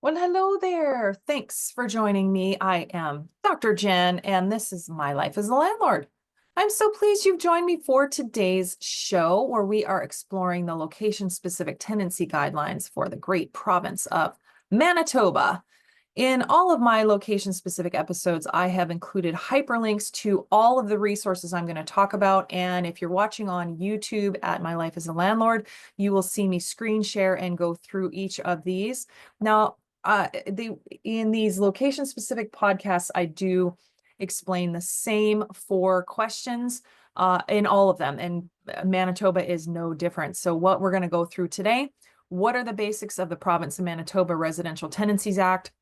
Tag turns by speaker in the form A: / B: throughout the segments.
A: Well, hello there. Thanks for joining me. I am Dr. Jen, and this is My Life as a Landlord. I'm so pleased you've joined me for today's show, where we are exploring the location-specific tenancy guidelines for the great province of Manitoba. In all of my location-specific episodes, I have included hyperlinks to all of the resources I'm going to talk about. And if you're watching on YouTube at My Life as a Landlord, you will see me screen share and go through each of these. Now, in these location-specific podcasts, I do explain the same four questions in all of them, and Manitoba is no different. So what we're going to go through today: what are the basics of the Province of Manitoba Residential Tenancies Act?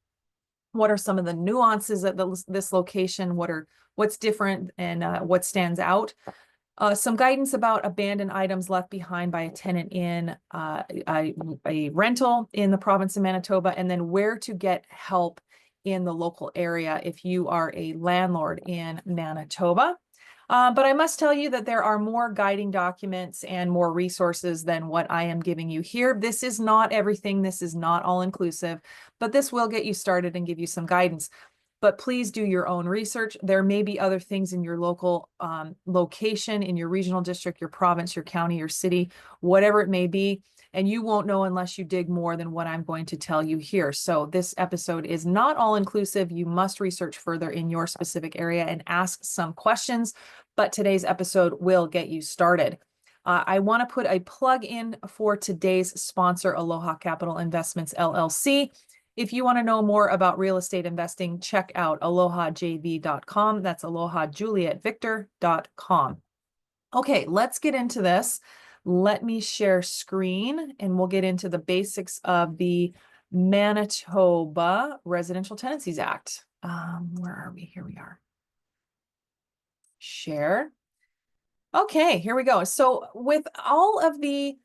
A: What are some of the nuances at this location? What's different and what stands out? Some guidance about abandoned items left behind by a tenant in a rental in the province of Manitoba, and then where to get help in the local area if you are a landlord in Manitoba. But I must tell you that there are more guiding documents and more resources than what I am giving you here. This is not everything. This is not all inclusive, but this will get you started and give you some guidance. But please do your own research. There may be other things in your local location, in your regional district, your province, your county, your city, whatever it may be. And you won't know unless you dig more than what I'm going to tell you here. So this episode is not all inclusive. You must research further in your specific area and ask some questions. But today's episode will get you started. I want to put a plug in for today's sponsor, Aloha Capital Investments, LLC. If you want to know more about real estate investing, check out alohajv.com. That's alohajulietVictor.com. Okay, let's get into this. Let me share screen and we'll get into the basics of the Manitoba Residential Tenancies Act. Where are we? Here we are. Share. Okay, here we go. So with all of the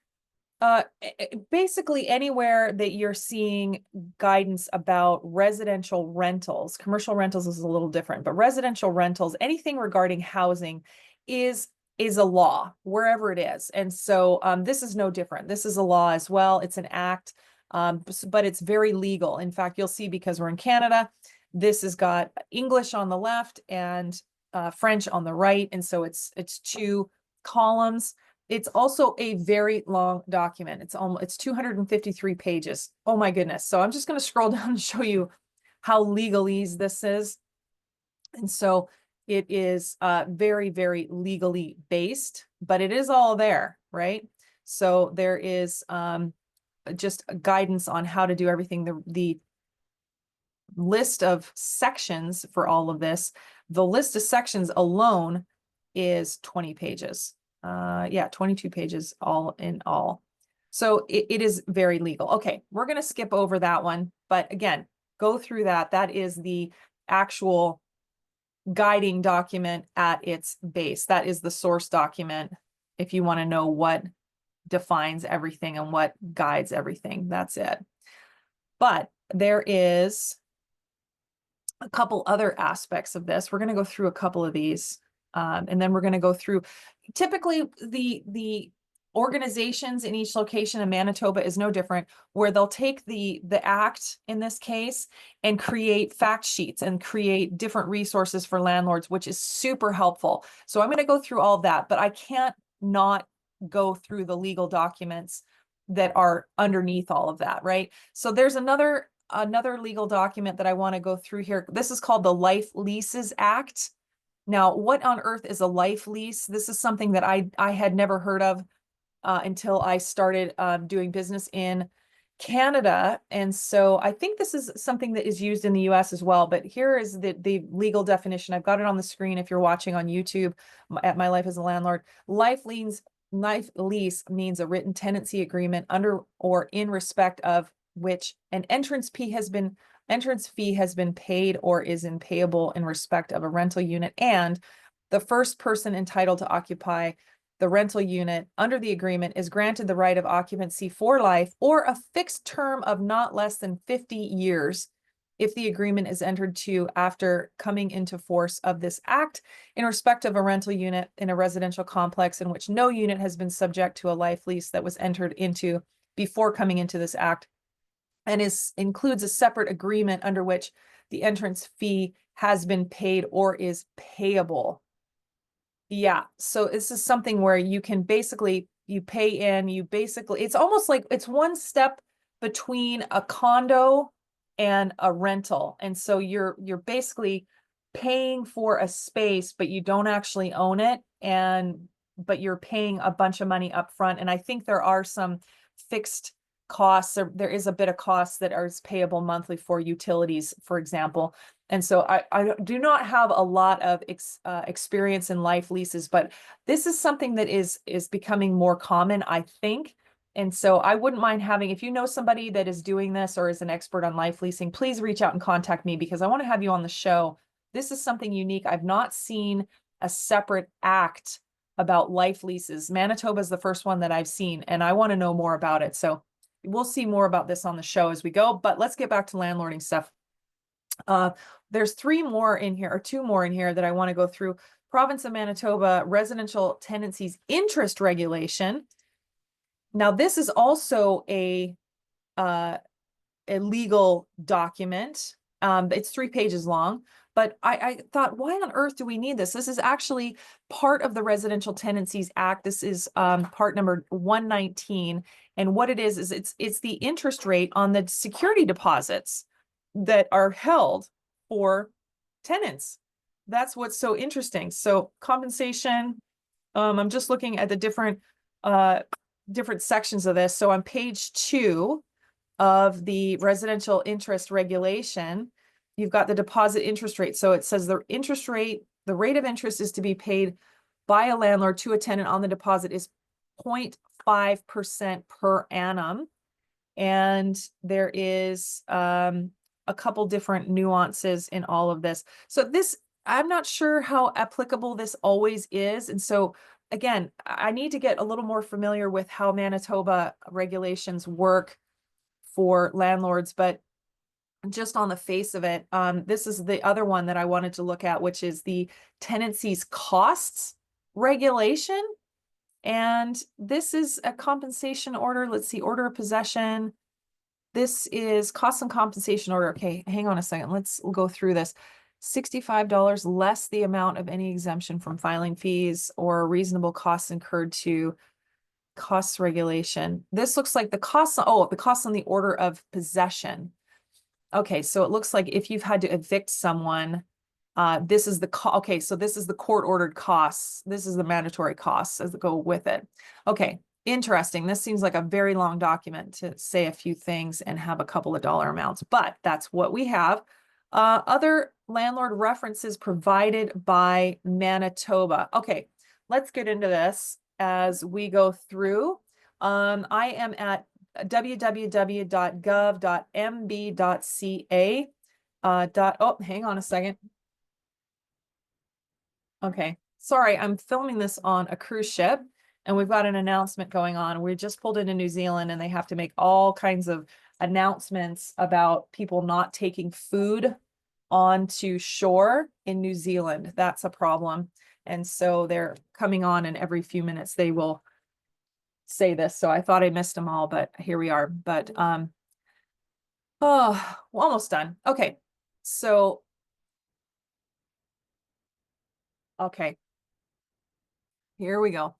A: basically anywhere that you're seeing guidance about residential rentals, commercial rentals is a little different, but residential rentals, anything regarding housing is a law wherever it is. And so this is no different. This is a law as well. It's an act, but it's very legal. In fact, you'll see, because we're in Canada, this has got English on the left and French on the right. And so it's two columns. It's also a very long document. It's 253 pages. Oh my goodness. So I'm just going to scroll down and show you how legalese this is. And so it is very, very legally based, but it is all there, right? So there is just guidance on how to do everything. The list of sections for all of this, the list of sections alone is 20 pages. 22 pages all in all. So it is very legal. Okay, we're going to skip over that one. But again, go through that. That is the actual guiding document at its base. That is the source document if you want to know what defines everything and what guides everything. That's it. But there is a couple other aspects of this. We're going to go through a couple of these. And then we're going to go through, typically the organizations in each location in Manitoba is no different, where they'll take the act in this case and create fact sheets and create different resources for landlords, which is super helpful. So I'm going to go through all of that, but I can't not go through the legal documents that are underneath all of that, right? So there's another legal document that I want to go through here. This is called the Life Leases Act. Now, what on earth is a life lease? This is something that I had never heard of until I started doing business in Canada. And so I think this is something that is used in the US as well. But here is the legal definition. I've got it on the screen if you're watching on YouTube at My Life as a Landlord. Life lease means a written tenancy agreement under or in respect of which an entrance fee has been paid or is payable in respect of a rental unit, and the first person entitled to occupy the rental unit under the agreement is granted the right of occupancy for life or a fixed term of not less than 50 years if the agreement is entered to after coming into force of this act in respect of a rental unit in a residential complex in which no unit has been subject to a life lease that was entered into before coming into this act, and includes a separate agreement under which the entrance fee has been paid or is payable. Yeah, so this is something where you can basically, you pay in, it's almost like it's one step between a condo and a rental. And so you're basically paying for a space, but you don't actually own it. But you're paying a bunch of money up front. And I think there are some fixed costs, or there is a bit of costs that are payable monthly for utilities, for example. And so I do not have a lot of experience in life leases, but this is something that is becoming more common, I think. And so I wouldn't mind having, if you know somebody that is doing this or is an expert on life leasing, please reach out and contact me, because I want to have you on the show. This is something unique. I've not seen a separate act about life leases. Manitoba is the first one that I've seen, and I want to know more about it. So we'll see more about this on the show as we go, but let's get back to landlording stuff. There's two more in here that I want to go through. Province of Manitoba Residential Tenancies Interest Regulation. Now, this is also a legal document. It's 3 pages long, but I thought, why on earth do we need this? This is actually part of the Residential Tenancies Act. This is part number 119. And what it is it's the interest rate on the security deposits that are held for tenants. That's what's so interesting. So compensation, I'm just looking at the different sections of this. So on page 2 of the residential interest regulation, you've got the deposit interest rate. So it says the rate of interest is to be paid by a landlord to a tenant on the deposit is 0.5% per annum. And there is a couple different nuances in all of this. So this, I'm not sure how applicable this always is. And so again, I need to get a little more familiar with how Manitoba regulations work for landlords, but just on the face of it, this is the other one that I wanted to look at, which is the tenancies costs regulation. And this is a compensation order. Let's see, order of possession. This is cost and compensation order. Okay, hang on a second. We'll go through this. $65 less the amount of any exemption from filing fees or reasonable costs incurred to costs regulation. This looks like the costs. Oh, the costs on the order of possession. Okay, so it looks like if you've had to evict someone, this is okay, so this is the court ordered costs. This is the mandatory costs as go with it. Okay, interesting. This seems like a very long document to say a few things and have a couple of dollar amounts, but that's what we have. Other landlord references provided by Manitoba. Okay, let's get into this as we go through. I am at www.gov.mb.ca. Oh, hang on a second. Okay, sorry, I'm filming this on a cruise ship, and we've got an announcement going on. We just pulled into New Zealand, and they have to make all kinds of announcements about people not taking food onto shore in New Zealand. That's a problem. And so they're coming on, and every few minutes they will say this. So I thought I missed them all, but here we are. But oh, we're almost done. Okay. So okay. Here we go.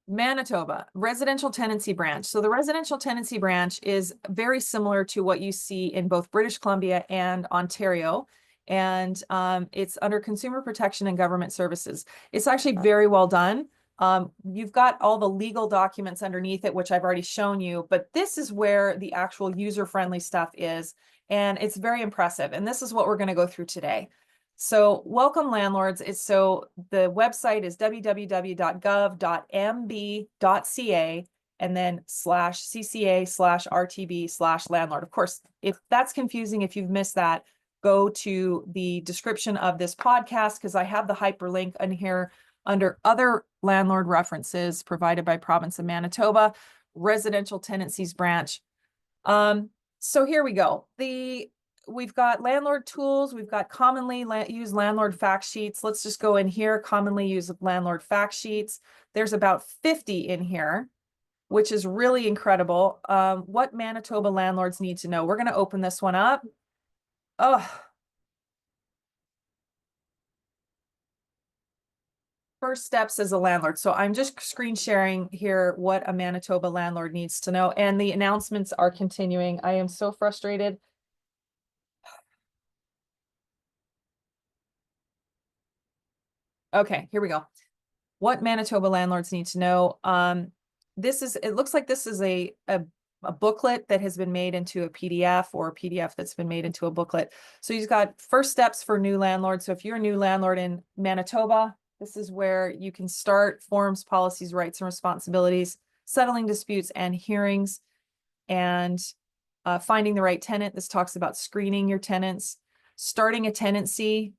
A: Manitoba Residential Tenancy Branch. So the Residential Tenancy Branch is very similar to what you see in both British Columbia and Ontario. And it's under Consumer Protection and Government Services. It's actually very well done. You've got all the legal documents underneath it, which I've already shown you, but this is where the actual user-friendly stuff is, and it's very impressive. And this is what we're going to go through today. So welcome landlords. So the website is www.gov.mb.ca and then /CCA/RTB/landlord. Of course, if that's confusing, if you've missed that, go to the description of this podcast, because I have the hyperlink in here under other landlord references provided by Province of Manitoba, Residential Tenancies Branch. So here we go. We've got landlord tools. We've got commonly used landlord fact sheets. Let's just go in here, commonly used landlord fact sheets. There's about 50 in here. which is really incredible. What Manitoba landlords need to know. We're going to open this one up. Oh, first steps as a landlord. So I'm just screen sharing here what a Manitoba landlord needs to know. And the announcements are continuing. I am so frustrated. Okay, here we go. What Manitoba landlords need to know. It looks like this is a booklet that has been made into a PDF, or a PDF that's been made into a booklet. So you've got first steps for new landlords. So if you're a new landlord in Manitoba, this is where you can start: forms, policies, rights, and responsibilities, settling disputes and hearings, and finding the right tenant. This talks about screening your tenants, starting a tenancy,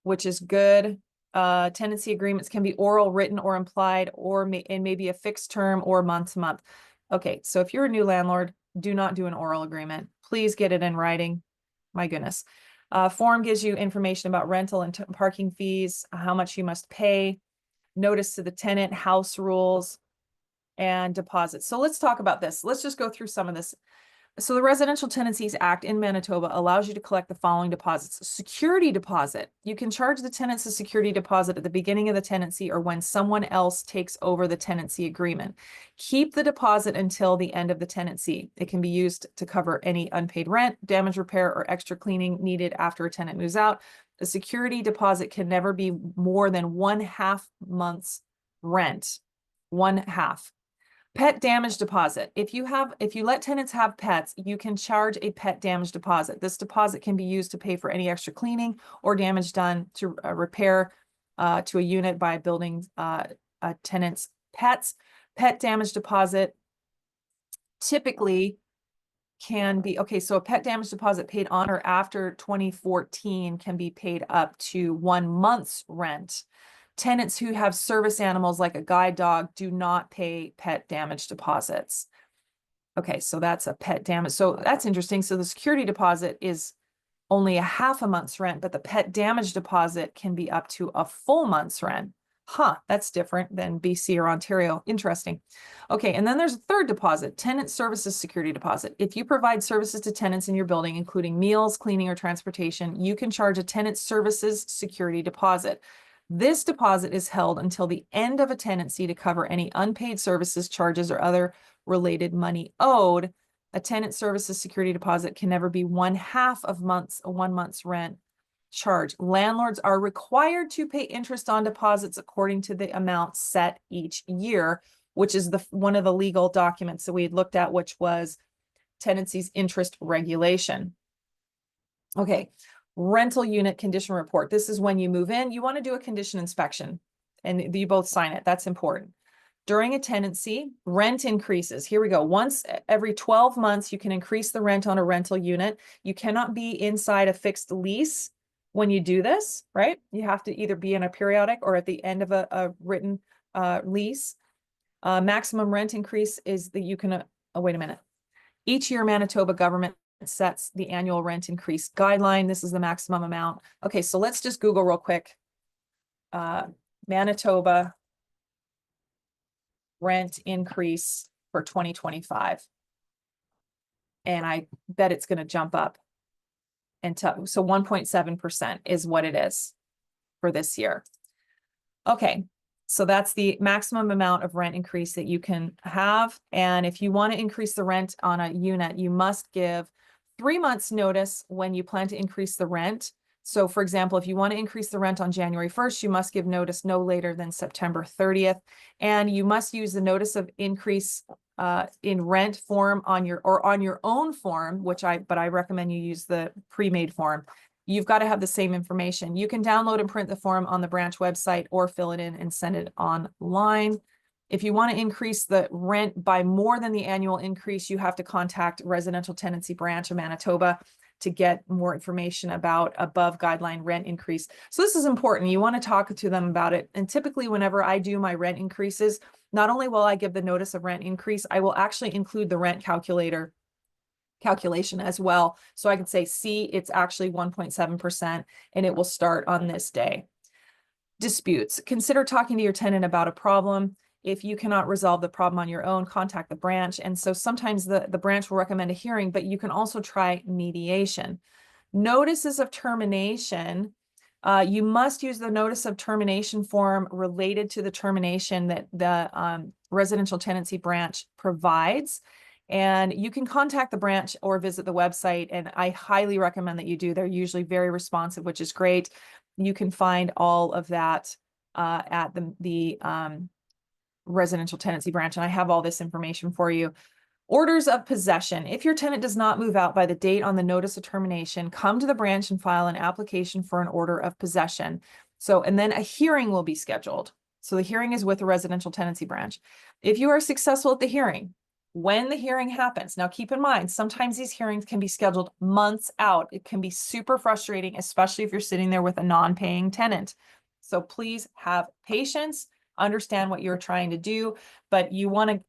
A: which is good. Tenancy agreements can be oral, written, or implied, or maybe a fixed term or month to month. Okay, so if you're a new landlord, do not do an oral agreement. Please get it in writing. My goodness. Form gives you information about rental and parking fees, how much you must pay, notice to the tenant, house rules, and deposits. So let's talk about this. Let's just go through some of this. So the Residential Tenancies Act in Manitoba allows you to collect the following deposits. Security deposit. You can charge the tenants a security deposit at the beginning of the tenancy or when someone else takes over the tenancy agreement. Keep the deposit until the end of the tenancy. It can be used to cover any unpaid rent, damage repair, or extra cleaning needed after a tenant moves out. The security deposit can never be more than 1/2 month's rent. 1/2. Pet damage deposit. If you let tenants have pets, you can charge a pet damage deposit. This deposit can be used to pay for any extra cleaning or damage done to repair to a unit by building a tenant's pets. Pet damage deposit typically can be, okay, so a pet damage deposit paid on or after 2014 can be paid up to 1 month's rent. Tenants who have service animals like a guide dog do not pay pet damage deposits. Okay, so that's a pet damage. So that's interesting. So the security deposit is only 1/2 a month's rent, but the pet damage deposit can be up to a full month's rent. Huh, that's different than BC or Ontario. Interesting. Okay, and then there's a third deposit, tenant services security deposit. If you provide services to tenants in your building, including meals, cleaning, or transportation, you can charge a tenant services security deposit. This deposit is held until the end of a tenancy to cover any unpaid services, charges, or other related money owed. A tenant services security deposit can never be 1/2 of 1 month's rent charge. Landlords are required to pay interest on deposits according to the amount set each year, which is one of the legal documents that we had looked at, which was tenancy's interest regulation. Okay. Rental unit condition report. This is when you move in, you want to do a condition inspection and you both sign it. That's important. During a tenancy, rent increases. Here we go. Once every 12 months, you can increase the rent on a rental unit. You cannot be inside a fixed lease when you do this, right? You have to either be in a periodic or at the end of a written lease. Maximum rent increase is that you can, oh, wait a minute. Each year, Manitoba government sets the annual rent increase guideline. This is the maximum amount. Okay, so let's just Google real quick. Manitoba rent increase for 2025. And I bet it's going to jump up. So 1.7% is what it is for this year. Okay, so that's the maximum amount of rent increase that you can have. And if you want to increase the rent on a unit, you must give 3 months notice when you plan to increase the rent. So for example, if you want to increase the rent on January 1st, you must give notice no later than September 30th. And you must use the notice of increase in rent form on your own form, but I recommend you use the pre-made form. You've got to have the same information. You can download and print the form on the branch website or fill it in and send it online. If you want to increase the rent by more than the annual increase, you have to contact Residential Tenancy Branch of Manitoba to get more information about above guideline rent increase. So this is important. You want to talk to them about it. And typically whenever I do my rent increases, not only will I give the notice of rent increase, I will actually include the rent calculation as well. So I can say, see, it's actually 1.7% and it will start on this day. Disputes. Consider talking to your tenant about a problem. If you cannot resolve the problem on your own, contact the branch. And so sometimes the branch will recommend a hearing, but you can also try mediation. Notices of termination. You must use the notice of termination form related to the termination that the residential tenancy branch provides. And you can contact the branch or visit the website. And I highly recommend that you do. They're usually very responsive, which is great. You can find all of that at the residential tenancy branch. And I have all this information for you. Orders of possession. If your tenant does not move out by the date on the notice of termination, come to the branch and file an application for an order of possession. So, and then a hearing will be scheduled. So the hearing is with the residential tenancy branch. If you are successful at the hearing, when the hearing happens, now keep in mind, sometimes these hearings can be scheduled months out. It can be super frustrating, especially if you're sitting there with a non-paying tenant. So please have patience, understand what you're trying to do, but you want to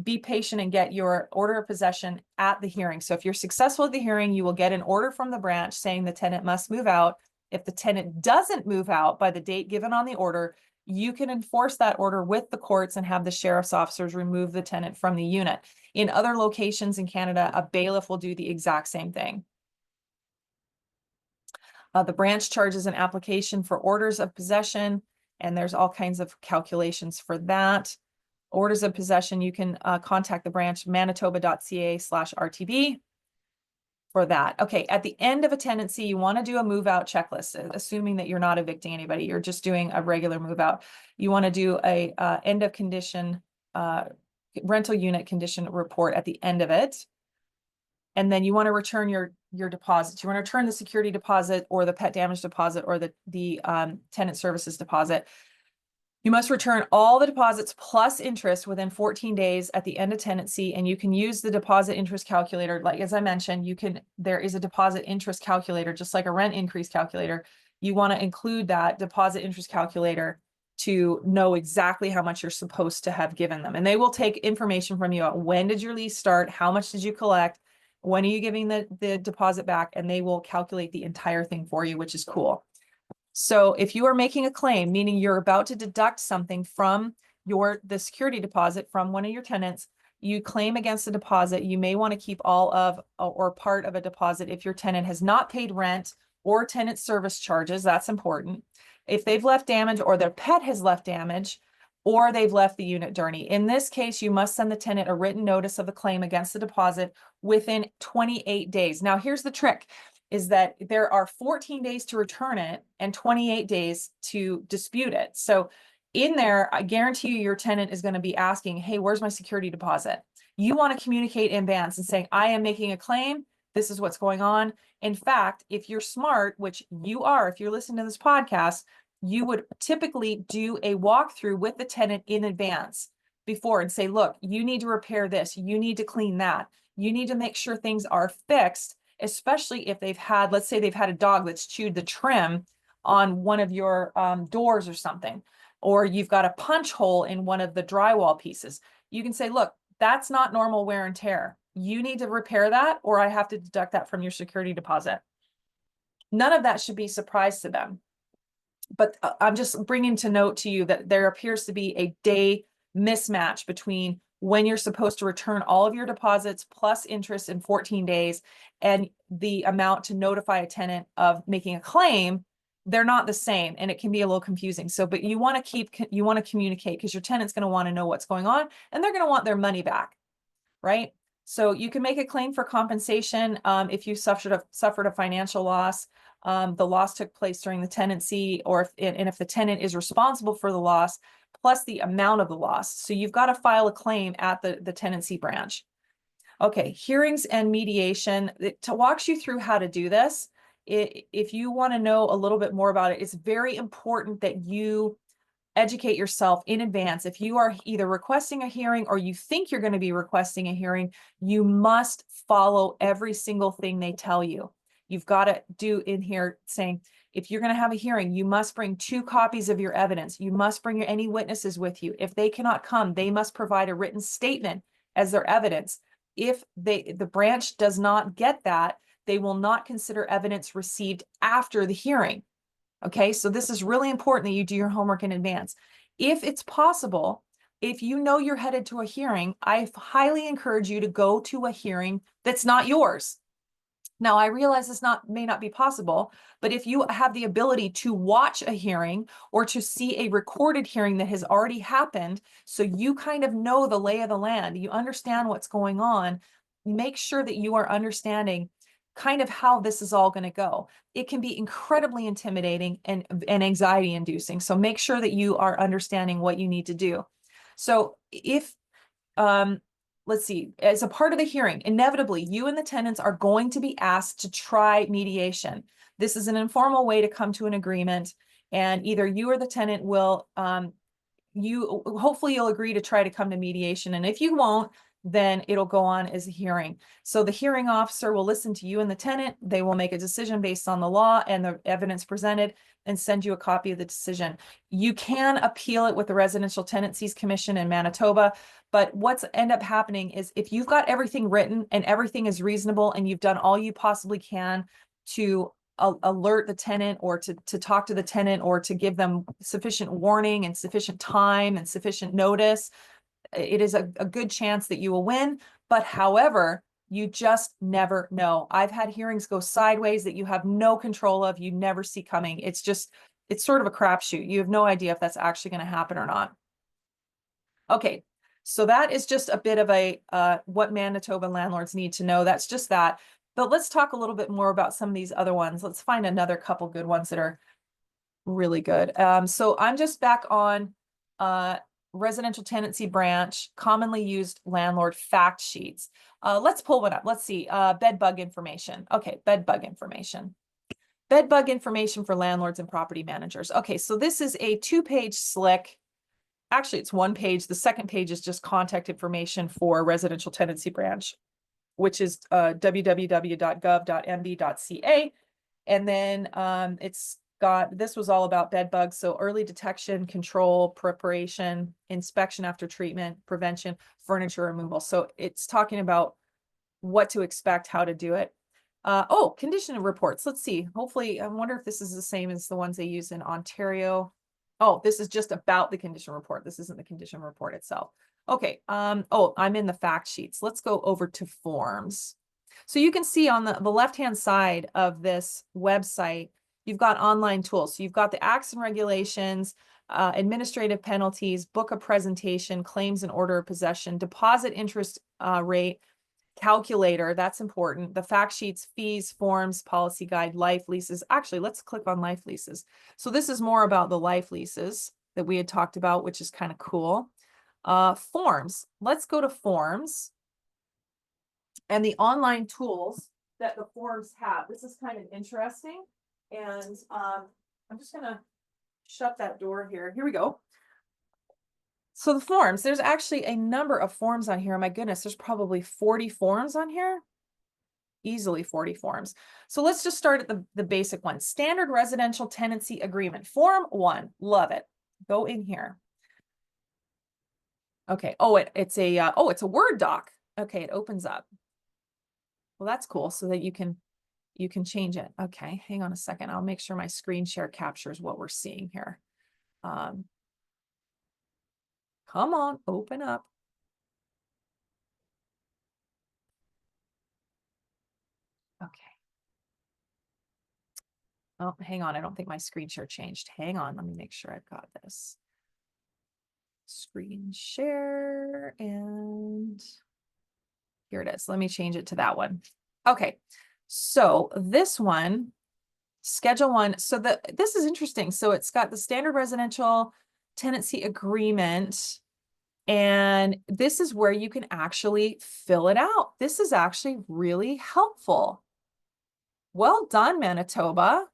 A: be patient and get your order of possession at the hearing. So if you're successful at the hearing, you will get an order from the branch saying the tenant must move out. If the tenant doesn't move out by the date given on the order, you can enforce that order with the courts and have the sheriff's officers remove the tenant from the unit. In other locations in Canada, a bailiff will do the exact same thing. The branch charges an application for orders of possession, and there's all kinds of calculations for that. Orders of possession, you can contact the branch manitoba.ca/RTB for that. Okay, at the end of a tenancy, you want to do a move out checklist, assuming that you're not evicting anybody, you're just doing a regular move out. You want to do a end of condition rental unit condition report at the end of it. And then you want to return your deposits. You want to return the security deposit or the pet damage deposit or the tenant services deposit. You must return all the deposits plus interest within 14 days at the end of tenancy, and you can use the deposit interest calculator. Like, as I mentioned, there is a deposit interest calculator, just like a rent increase calculator. You want to include that deposit interest calculator to know exactly how much you're supposed to have given them. And they will take information from you. When did your lease start? How much did you collect? When are you giving the deposit back? And they will calculate the entire thing for you, which is cool. So if you are making a claim, meaning you're about to deduct something from the security deposit from one of your tenants, you claim against the deposit, you may want to keep all of or part of a deposit if your tenant has not paid rent or tenant service charges. That's important. If they've left damage or their pet has left damage, or they've left the unit dirty. In this case, you must send the tenant a written notice of the claim against the deposit within 28 days. Now, here's the trick, is that there are 14 days to return it and 28 days to dispute it. So in there, I guarantee you your tenant is going to be asking, hey, where's my security deposit? You want to communicate in advance and saying, I am making a claim. This is what's going on. In fact, if you're smart, which you are, if you're listening to this podcast, you would typically do a walkthrough with the tenant in advance before and say, look, you need to repair this. You need to clean that. You need to make sure things are fixed, especially if they've had, let's say they've had a dog that's chewed the trim on one of your doors or something, or you've got a punch hole in one of the drywall pieces. You can say, look, that's not normal wear and tear. You need to repair that, or I have to deduct that from your security deposit. None of that should be a surprise to them. But I'm just bringing to note to you that there appears to be a day mismatch between when you're supposed to return all of your deposits plus interest in 14 days and the amount to notify a tenant of making a claim. They're not the same, and it can be a little confusing. So, but you want to communicate, because your tenant's going to want to know what's going on, and they're going to want their money back, right? So you can make a claim for compensation if you suffered a financial loss. The loss took place during the tenancy, or if the tenant is responsible for the loss, plus the amount of the loss. So you've got to file a claim at the tenancy branch. Okay, hearings and mediation. To walk you through how to do this, if you want to know a little bit more about it, it's very important that you educate yourself in advance. If you are either requesting a hearing or you think you're going to be requesting a hearing, you must follow every single thing they tell you. You've got to do in here saying, if you're going to have a hearing, you must bring 2 copies of your evidence. You must bring any witnesses with you. If they cannot come, they must provide a written statement as their evidence. If the branch does not get that, they will not consider evidence received after the hearing. Okay, so this is really important that you do your homework in advance. If it's possible, if you know you're headed to a hearing, I highly encourage you to go to a hearing that's not yours. Now, I realize this may not be possible, but if you have the ability to watch a hearing or to see a recorded hearing that has already happened, so you kind of know the lay of the land, you understand what's going on, make sure that you are understanding kind of how this is all going to go. It can be incredibly intimidating and anxiety inducing. So make sure that you are understanding what you need to do. So if let's see, as a part of the hearing, inevitably, you and the tenants are going to be asked to try mediation. This is an informal way to come to an agreement, and either you or the tenant will, hopefully you'll agree to try to come to mediation. And if you won't, then it'll go on as a hearing. So the hearing officer will listen to you and the tenant. They will make a decision based on the law and the evidence presented and send you a copy of the decision. You can appeal it with the Residential Tenancies Commission in Manitoba, but what's end up happening is if you've got everything written and everything is reasonable and you've done all you possibly can to alert the tenant or to talk to the tenant or to give them sufficient warning and sufficient time and sufficient notice, it is a good chance that you will win. But however, you just never know. I've had hearings go sideways that you have no control of, you never see coming. It's sort of a crapshoot. You have no idea if that's actually going to happen or not. Okay, so that is just a bit of a what Manitoba landlords need to know. That's just that. But let's talk a little bit more about some of these other ones. Let's find another couple good ones that are really good. So I'm just back on residential tenancy branch, commonly used landlord fact sheets. Let's pull one up. Let's see, bed bug information. Okay, bed bug information. Bed bug information for landlords and property managers. Okay, so this is a 2-page slick. Actually, it's 1 page. The second page is just contact information for residential tenancy branch, which is www.gov.mb.ca. And then this was all about bed bugs. So early detection, control, preparation, inspection after treatment, prevention, furniture removal. So it's talking about what to expect, how to do it. Condition reports. Let's see. Hopefully, I wonder if this is the same as the ones they use in Ontario. Oh, this is just about the condition report. This isn't the condition report itself. Okay. I'm in the fact sheets. Let's go over to forms. So you can see on the left-hand side of this website, you've got online tools. So you've got the acts and regulations, administrative penalties, book of presentation, claims and order of possession, deposit interest rate, calculator, that's important. The fact sheets, fees, forms, policy guide, life leases. Actually, let's click on life leases. So this is more about the life leases that we had talked about, which is kind of cool. Forms. Let's go to forms and the online tools that the forms have. This is kind of interesting. And I'm just going to shut that door here. Here we go. So the forms, there's actually a number of forms on here. My goodness, there's probably 40 forms on here. Easily 40 forms. So let's just start at the basic one. Standard Residential Tenancy Agreement. Form 1. Love it. Go in here. Okay. Oh, it's a Word doc. Okay, it opens up. Well, that's cool. So that you can change it. Okay, hang on a second. I'll make sure my screen share captures what we're seeing here. Come on, open up. Okay. Oh, hang on. I don't think my screen share changed. Hang on. Let me make sure I've got this. Screen share, and here it is. Let me change it to that one. Okay. So this one, Schedule 1. So this is interesting. So it's got the Standard Residential Tenancy Agreement. And this is where you can actually fill it out. This is actually really helpful. Well done, Manitoba.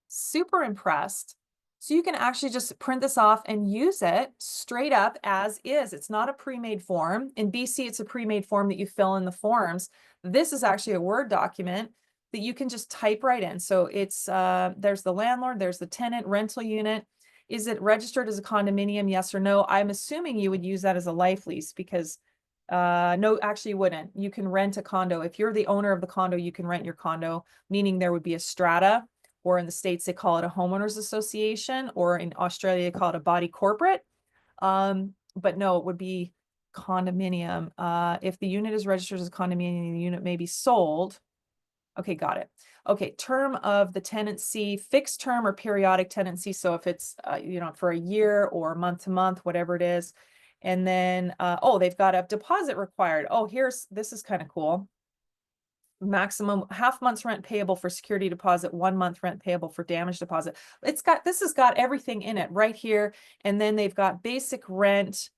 A: Super impressed. So you can actually just print this off and use it straight up as is. It's not a pre-made form. In BC, it's a pre-made form that you fill in the forms. This is actually a Word document that you can just type right in. So it's there's the landlord, there's the tenant, rental unit. Is it registered as a condominium? Yes or no? I'm assuming you would use that as a life lease because no, actually you wouldn't. You can rent a condo. If you're the owner of the condo, you can rent your condo, meaning there would be a strata, or in the States, they call it a homeowners association, or in Australia, they call it a body corporate. but no, it would be condominium. If the unit is registered as a condominium, the unit may be sold. Okay, got it. Okay, term of the tenancy, fixed term or periodic tenancy. So if it's, for a year or month to month, whatever it is. And then, oh, they've got a deposit required. Oh, this is kind of cool. Maximum half month's rent payable for security deposit, 1 month rent payable for damage deposit. This has got everything in it right here. And then they've got basic rent,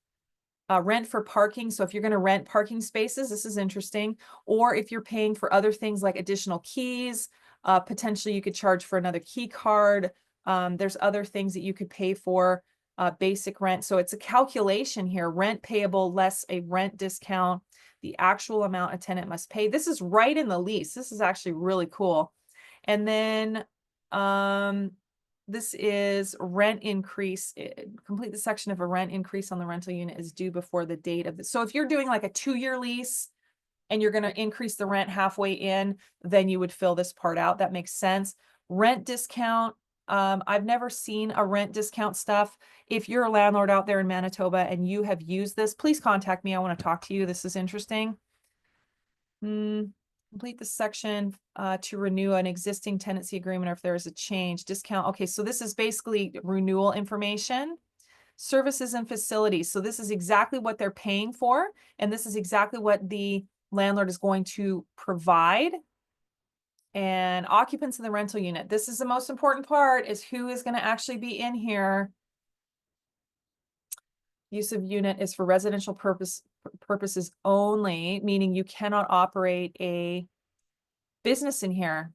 A: rent for parking. So if you're going to rent parking spaces, this is interesting. Or if you're paying for other things like additional keys, potentially you could charge for another key card. There's other things that you could pay for, basic rent. So it's a calculation here, rent payable less a rent discount, the actual amount a tenant must pay. This is right in the lease. This is actually really cool. And then, this is rent increase. Complete the section if a rent increase on the rental unit is due before the date of this. So if you're doing like a 2-year lease and you're going to increase the rent halfway in, then you would fill this part out. That makes sense. Rent discount. I've never seen a rent discount stuff. If you're a landlord out there in Manitoba and you have used this, please contact me. I want to talk to you. This is interesting. Complete the section to renew an existing tenancy agreement or if there is a change, discount. Okay, so this is basically renewal information. Services and facilities. So this is exactly what they're paying for, and this is exactly what the landlord is going to provide. And occupants in the rental unit. This is the most important part, is who is going to actually be in here. Use of unit is for residential purposes only, meaning you cannot operate a business in here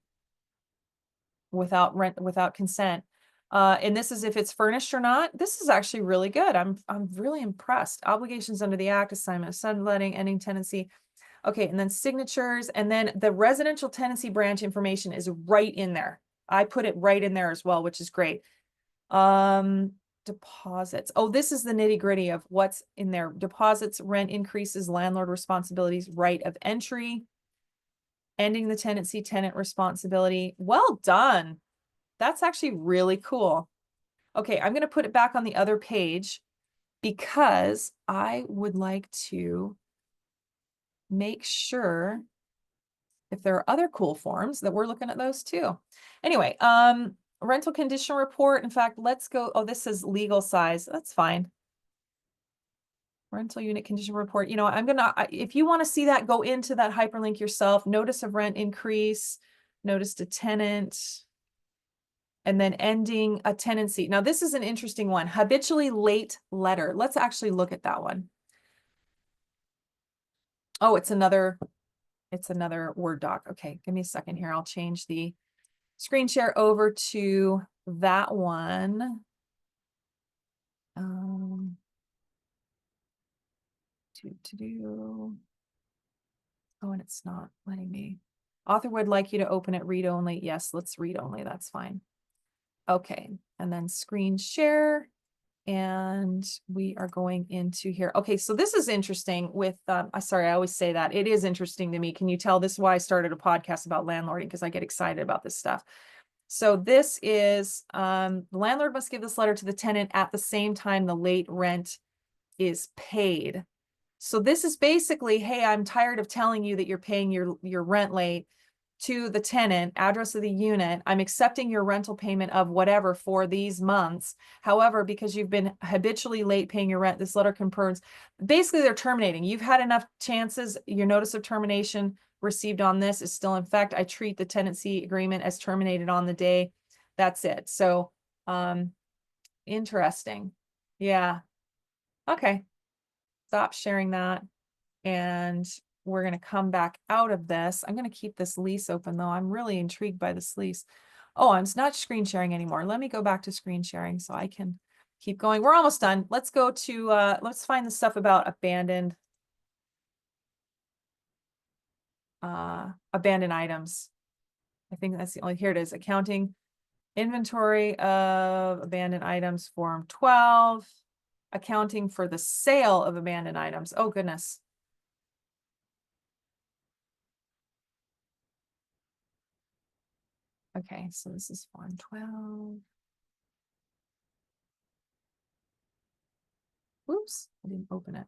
A: without consent. And this is if it's furnished or not. This is actually really good. I'm really impressed. Obligations under the act, assignment of subletting, ending tenancy. Okay, and then signatures, and then the residential tenancy branch information is right in there. I put it right in there as well, which is great. Deposits. Oh, this is the nitty-gritty of what's in there. Deposits, rent increases, landlord responsibilities, right of entry, ending the tenancy, tenant responsibility. Well done. That's actually really cool. Okay, I'm going to put it back on the other page because I would like to make sure if there are other cool forms that we're looking at those too. Anyway, rental condition report. In fact, let's go. Oh, this is legal size. That's fine. Rental unit condition report. If you want to see that, go into that hyperlink yourself. Notice of rent increase, notice to tenant, and then ending a tenancy. Now, this is an interesting one. Habitually late letter. Let's actually look at that one. Oh, it's another Word doc. Okay, give me a second here. I'll change the screen share over to that one. Oh, and it's not letting me. Author would like you to open it read only. Yes, let's read only. That's fine. Okay, and then screen share. And we are going into here. Okay, so this is interesting with, sorry, I always say that. It is interesting to me. Can you tell this is why I started a podcast about landlording? Because I get excited about this stuff. So this is, the landlord must give this letter to the tenant at the same time the late rent is paid. So this is basically, hey, I'm tired of telling you that you're paying your rent late to the tenant, address of the unit. I'm accepting your rental payment of whatever for these months. However, because you've been habitually late paying your rent, this letter confirms, basically they're terminating. You've had enough chances. Your notice of termination received on this is still in effect. I treat the tenancy agreement as terminated on the day. That's it. So, interesting. Yeah. Okay. Stop sharing that. And we're going to come back out of this. I'm going to keep this lease open though. I'm really intrigued by this lease. Oh, I'm not screen sharing anymore. Let me go back to screen sharing so I can keep going. We're almost done. Let's go to, let's find the stuff about abandoned items. I think that's the only, here it is. Accounting inventory of abandoned items, form 12, accounting for the sale of abandoned items. Oh goodness. Okay, so this is form 12. Oops, I didn't open it.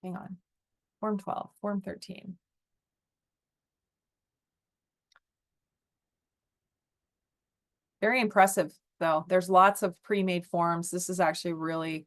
A: Hang on. Form 12, Form 13. Very impressive, though. There's lots of pre-made forms. This is actually really,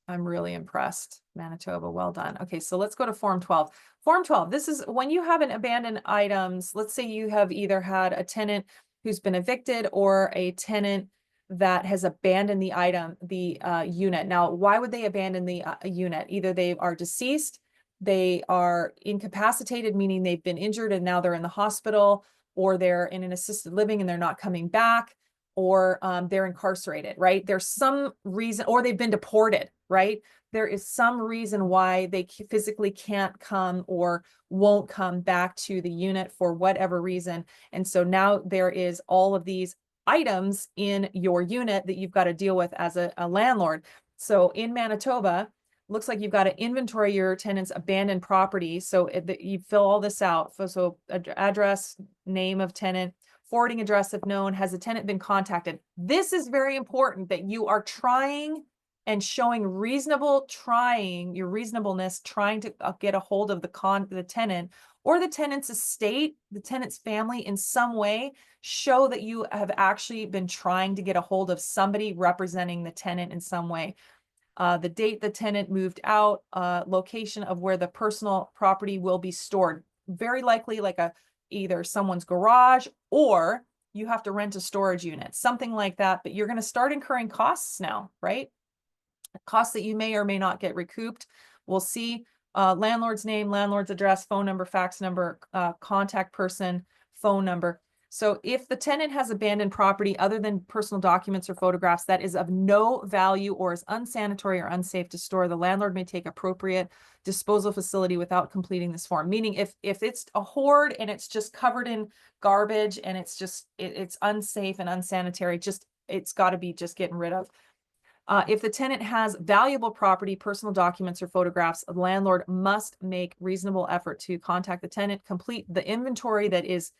A: I'm really impressed. Manitoba, well done. Okay, so let's go to Form 12. Form 12, this is when you have an abandoned items. Let's say you have either had a tenant who's been evicted or a tenant that has abandoned the item, the unit. Now, why would they abandon the unit? Either they are deceased, they are incapacitated, meaning they've been injured and now they're in the hospital, or they're in an assisted living and they're not coming back, or they're incarcerated, right? There's some reason, or they've been deported, right? There is some reason why they physically can't come or won't come back to the unit for whatever reason. And so now there is all of these items in your unit that you've got to deal with as a landlord. So in Manitoba, looks like you've got to inventory your tenant's abandoned property. So you fill all this out. So address, name of tenant, forwarding address if known, has the tenant been contacted? This is very important, that you are trying and showing your reasonableness, trying to get a hold of the tenant or the tenant's estate, the tenant's family in some way. Show that you have actually been trying to get a hold of somebody representing the tenant in some way. The date the tenant moved out, location of where the personal property will be stored. Very likely like either someone's garage, or you have to rent a storage unit, something like that. But you're going to start incurring costs now, right? Costs that you may or may not get recouped. We'll see landlord's name, landlord's address, phone number, fax number, contact person, phone number. So if the tenant has abandoned property other than personal documents or photographs that is of no value or is unsanitary or unsafe to store, the landlord may take appropriate disposal facility without completing this form. Meaning if it's a hoard and it's just covered in garbage and it's unsafe and unsanitary, it's got to be just getting rid of. If the tenant has valuable property, personal documents, or photographs, the landlord must make reasonable effort to contact the tenant, complete the inventory that is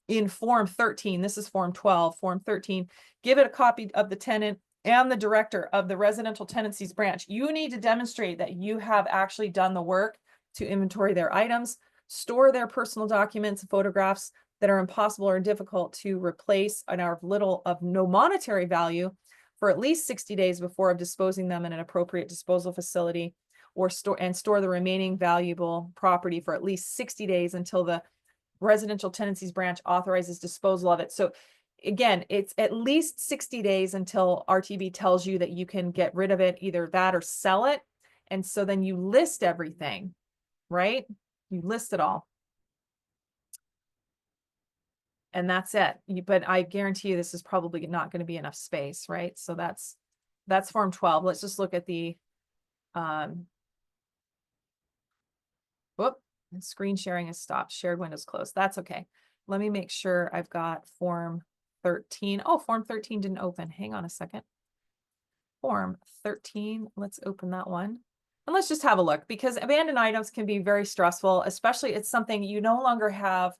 A: in Form 13. This is Form 12, Form 13. Give it a copy of the tenant and the director of the Residential Tenancies branch. You need to demonstrate that you have actually done the work to inventory their items, store their personal documents, photographs that are impossible or difficult to replace and are of no monetary value for at least 60 days before disposing them in an appropriate disposal facility, or store the remaining valuable property for at least 60 days until the Residential Tenancies branch authorizes disposal of it. So again, it's at least 60 days until RTB tells you that you can get rid of it, either that or sell it. And so then you list everything, right? You list it all. And that's it. But I guarantee you this is probably not going to be enough space, right? So that's Form 12. Let's just look at the whoop, screen sharing is stopped. Shared windows closed. That's okay. Let me make sure I've got Form 13. Oh, Form 13 didn't open. Hang on a second. Form 13. Let's open that one. And let's just have a look, because abandoned items can be very stressful, especially it's something you no longer have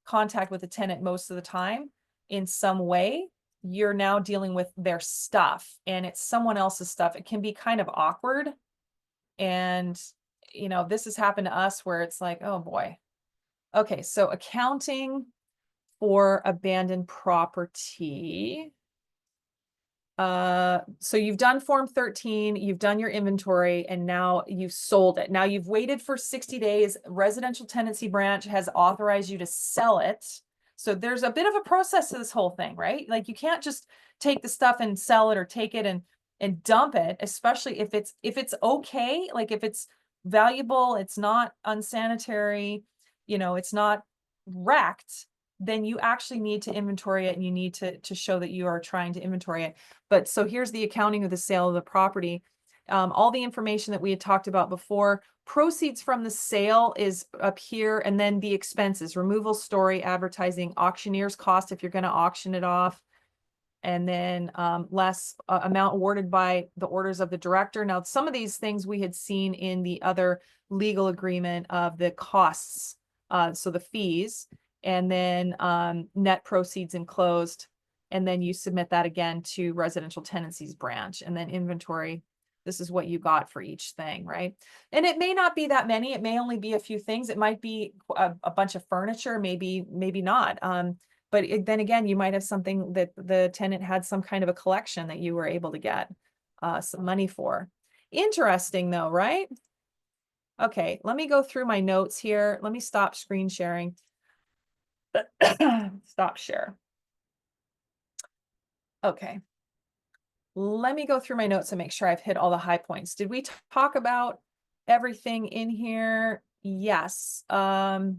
A: contact with the tenant most of the time in some way. You're now dealing with their stuff and it's someone else's stuff. It can be kind of awkward. And, this has happened to us where it's like, oh boy. Okay, so accounting for abandoned property. So you've done Form 13, you've done your inventory, and now you've sold it. Now you've waited for 60 days. Residential Tenancy branch has authorized you to sell it. So there's a bit of a process to this whole thing, right? Like you can't just take the stuff and sell it, or take it and dump it, especially if it's okay, like if it's valuable, it's not unsanitary, it's not wrecked, then you actually need to inventory it, and you need to show that you are trying to inventory it. But so here's the accounting of the sale of the property. All the information that we had talked about before. Proceeds from the sale is up here, and then the expenses: removal, story, advertising, auctioneer's cost if you're going to auction it off, and then less amount awarded by the orders of the director. Now, some of these things we had seen in the other legal agreement of the costs, so the fees, and then net proceeds enclosed. And then you submit that again to residential tenancies branch, and then inventory. This is what you got for each thing, right? And it may not be that many. It may only be a few things. It might be a bunch of furniture, maybe not. But then again, you might have something that the tenant had some kind of a collection that you were able to get some money for. Interesting though, right? Okay, let me go through my notes here. Let me stop screen sharing. Stop share. Okay. Let me go through my notes and make sure I've hit all the high points. Did we talk about everything in here? Yes. Oh,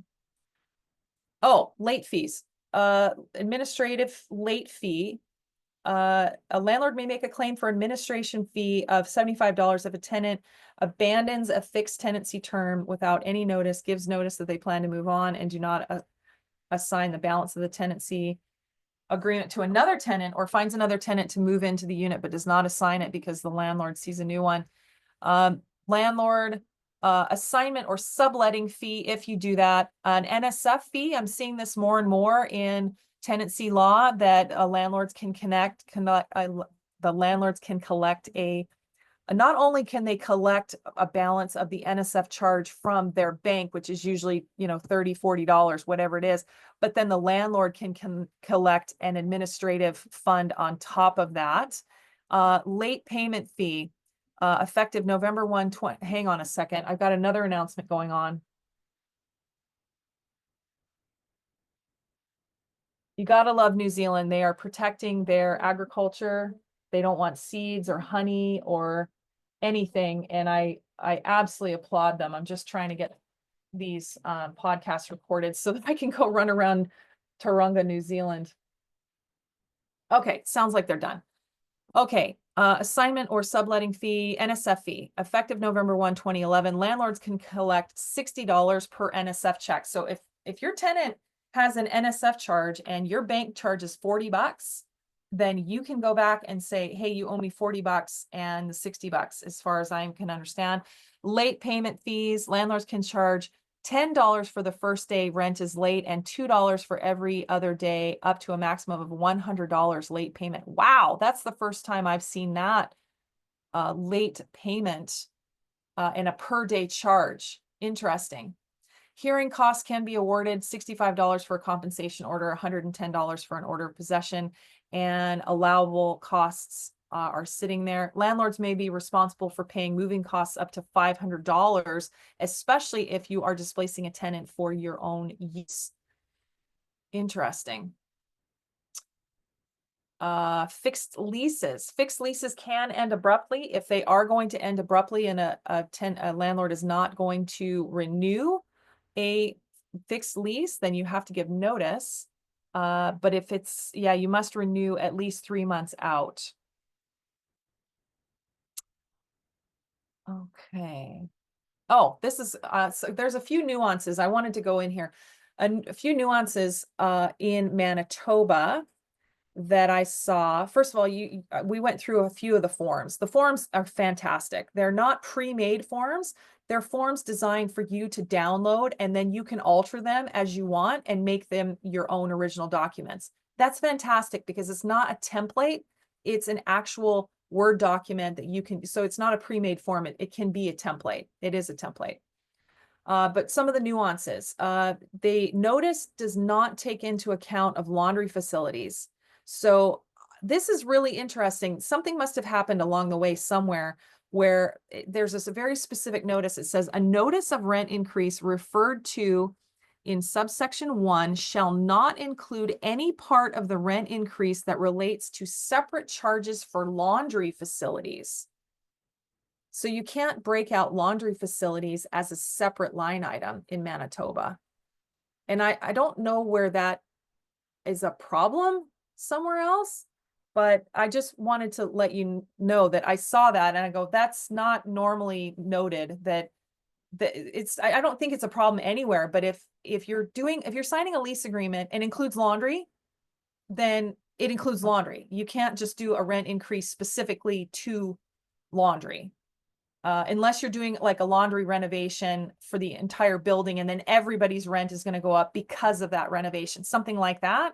A: late fees. Administrative late fee. A landlord may make a claim for administration fee of $75 if a tenant abandons a fixed tenancy term without any notice, gives notice that they plan to move on, and do not assign the balance of the tenancy agreement to another tenant, or finds another tenant to move into the unit but does not assign it because the landlord sees a new one. Landlord assignment or subletting fee, if you do that. An NSF fee, I'm seeing this more and more in tenancy law, that landlords can the landlords can collect not only can they collect a balance of the NSF charge from their bank, which is usually, $30, $40, whatever it is, but then the landlord can collect an administrative fund on top of that. Late payment fee, effective November 1, hang on a second. I've got another announcement going on. You gotta love New Zealand. They are protecting their agriculture. They don't want seeds or honey or anything. And I absolutely applaud them. I'm just trying to get these podcasts recorded so that I can go run around Tauranga, New Zealand. Okay, sounds like they're done. Okay, assignment or subletting fee, NSF fee, effective November 1, 2011. Landlords can collect $60 per NSF check. So if your tenant has an NSF charge and your bank charges $40, then you can go back and say, hey, you owe me $40 and $60, as far as I can understand. Late payment fees, landlords can charge $10 for the first day rent is late, and $2 for every other day, up to a maximum of $100 late payment. Wow, that's the first time I've seen that late payment and a per day charge. Interesting. Hearing costs can be awarded $65 for a compensation order, $110 for an order of possession, and allowable costs are sitting there. Landlords may be responsible for paying moving costs up to $500, especially if you are displacing a tenant for your own use. Interesting. Fixed leases. Fixed leases can end abruptly. If they are going to end abruptly and a landlord is not going to renew a fixed lease, then you have to give notice. But if it's, you must renew at least 3 months out. Okay. Oh, this is, so there's a few nuances. I wanted to go in here. A few nuances in Manitoba that I saw. First of all, we went through a few of the forms. The forms are fantastic. They're not pre-made forms. They're forms designed for you to download, and then you can alter them as you want and make them your own original documents. That's fantastic because it's not a template. It's an actual Word document that you can, so it's not a pre-made form. It can be a template. It is a template. But some of the nuances, the notice does not take into account of laundry facilities. So this is really interesting. Something must have happened along the way somewhere where there's this very specific notice. It says a notice of rent increase referred to in subsection 1 shall not include any part of the rent increase that relates to separate charges for laundry facilities. So you can't break out laundry facilities as a separate line item in Manitoba. And I don't know where that is a problem somewhere else, but I just wanted to let you know that I saw that and I go, that's not normally noted, that it's, I don't think it's a problem anywhere, but if you're signing a lease agreement and includes laundry, then it includes laundry. You can't just do a rent increase specifically to laundry. Unless you're doing like a laundry renovation for the entire building, and then everybody's rent is going to go up because of that renovation, something like that.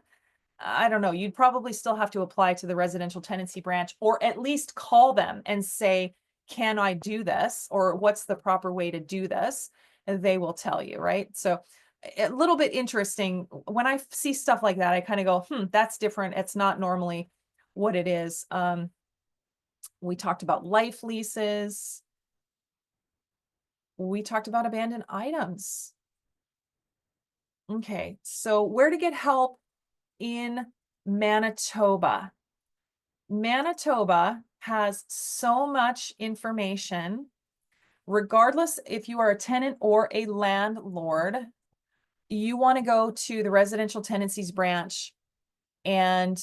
A: I don't know, you'd probably still have to apply to the residential tenancy branch, or at least call them and say, can I do this? Or what's the proper way to do this? And they will tell you, right? So a little bit interesting. When I see stuff like that, I kind of go, that's different. It's not normally what it is. We talked about life leases. We talked about abandoned items. Okay, so where to get help in Manitoba. Manitoba has so much information, regardless if you are a tenant or a landlord. You want to go to the residential tenancies branch and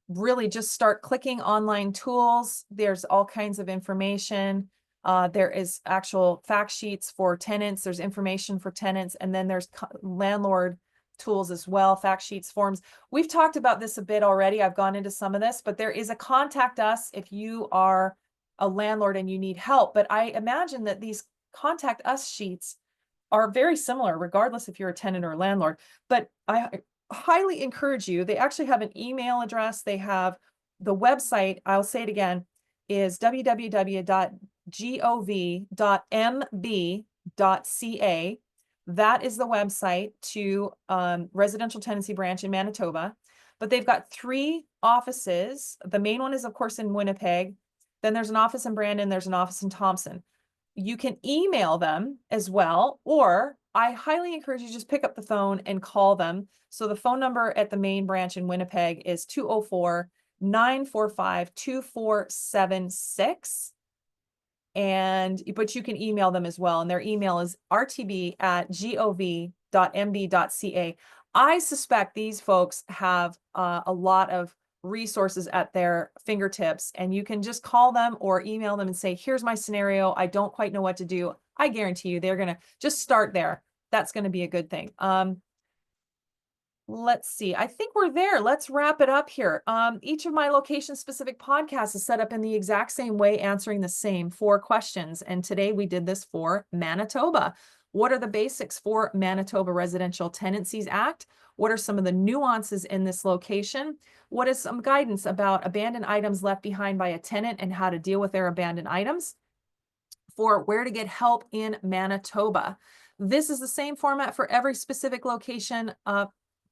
A: really just start clicking online tools. There's all kinds of information. There is actual fact sheets for tenants. There's information for tenants, and then there's landlord tools as well, fact sheets, forms. We've talked about this a bit already. I've gone into some of this, but there is a contact us if you are a landlord and you need help. But I imagine that these contact us sheets are very similar, regardless if you're a tenant or a landlord. But I highly encourage you. They actually have an email address. They have the website. I'll say it again, is www.gov.mb.ca. That is the website to residential tenancy branch in Manitoba. But they've got 3 offices. The main one is, of course, in Winnipeg. Then there's an office in Brandon. There's an office in Thompson. You can email them as well, or I highly encourage you to just pick up the phone and call them. So the phone number at the main branch in Winnipeg is 204-945-2476. But you can email them as well. And their email is rtb@gov.mb.ca. I suspect these folks have a lot of resources at their fingertips, and you can just call them or email them and say, here's my scenario. I don't quite know what to do. I guarantee you they're going to just start there. That's going to be a good thing. Let's see. I think we're there. Let's wrap it up here. Each of my location-specific podcasts is set up in the exact same way, answering the same 4 questions. And today we did this for Manitoba. What are the basics for Manitoba Residential Tenancies Act? What are some of the nuances in this location? What is some guidance about abandoned items left behind by a tenant and how to deal with their abandoned items? For where to get help in Manitoba. This is the same format for every specific location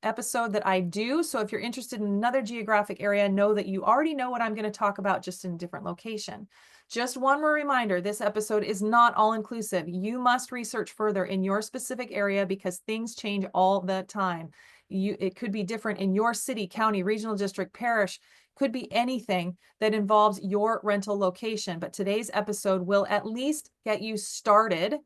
A: episode that I do. So if you're interested in another geographic area, know that you already know what I'm going to talk about, just in a different location. Just one more reminder, this episode is not all inclusive. You must research further in your specific area because things change all the time. It could be different in your city, county, regional district, parish, could be anything that involves your rental location. But today's episode will at least get you started,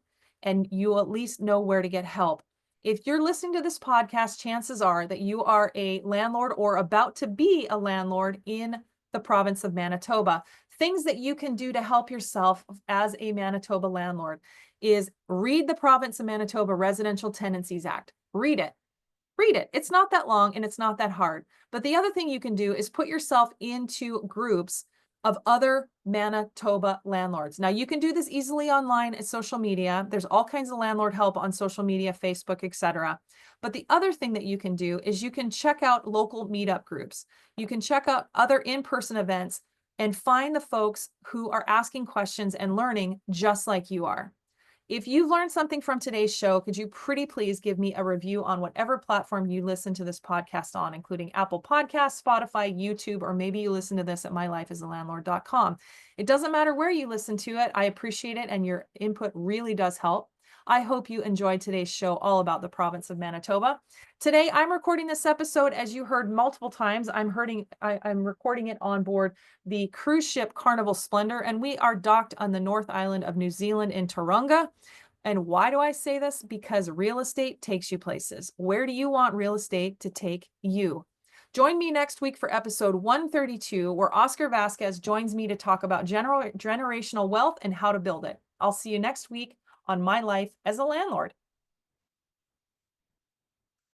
A: and you'll at least know where to get help. If you're listening to this podcast, chances are that you are a landlord or about to be a landlord in the province of Manitoba. Things that you can do to help yourself as a Manitoba landlord is read the Province of Manitoba Residential Tenancies Act. Read it. Read it. It's not that long and it's not that hard. But the other thing you can do is put yourself into groups of other Manitoba landlords. Now, you can do this easily online at social media. There's all kinds of landlord help on social media, Facebook, etc. But the other thing that you can do is you can check out local meetup groups. You can check out other in-person events and find the folks who are asking questions and learning just like you are. If you've learned something from today's show, could you pretty please give me a review on whatever platform you listen to this podcast on, including Apple Podcasts, Spotify, YouTube, or maybe you listen to this at mylifeasalandlord.com. It doesn't matter where you listen to it. I appreciate it, and your input really does help. I hope you enjoyed today's show all about the province of Manitoba. Today, I'm recording this episode, as you heard multiple times. I'm recording it on board the cruise ship Carnival Splendor, and we are docked on the North Island of New Zealand in Tauranga. And why do I say this? Because real estate takes you places. Where do you want real estate to take you? Join me next week for episode 132, where Oscar Vasquez joins me to talk about generational wealth and how to build it. I'll see you next week on My Life as a Landlord.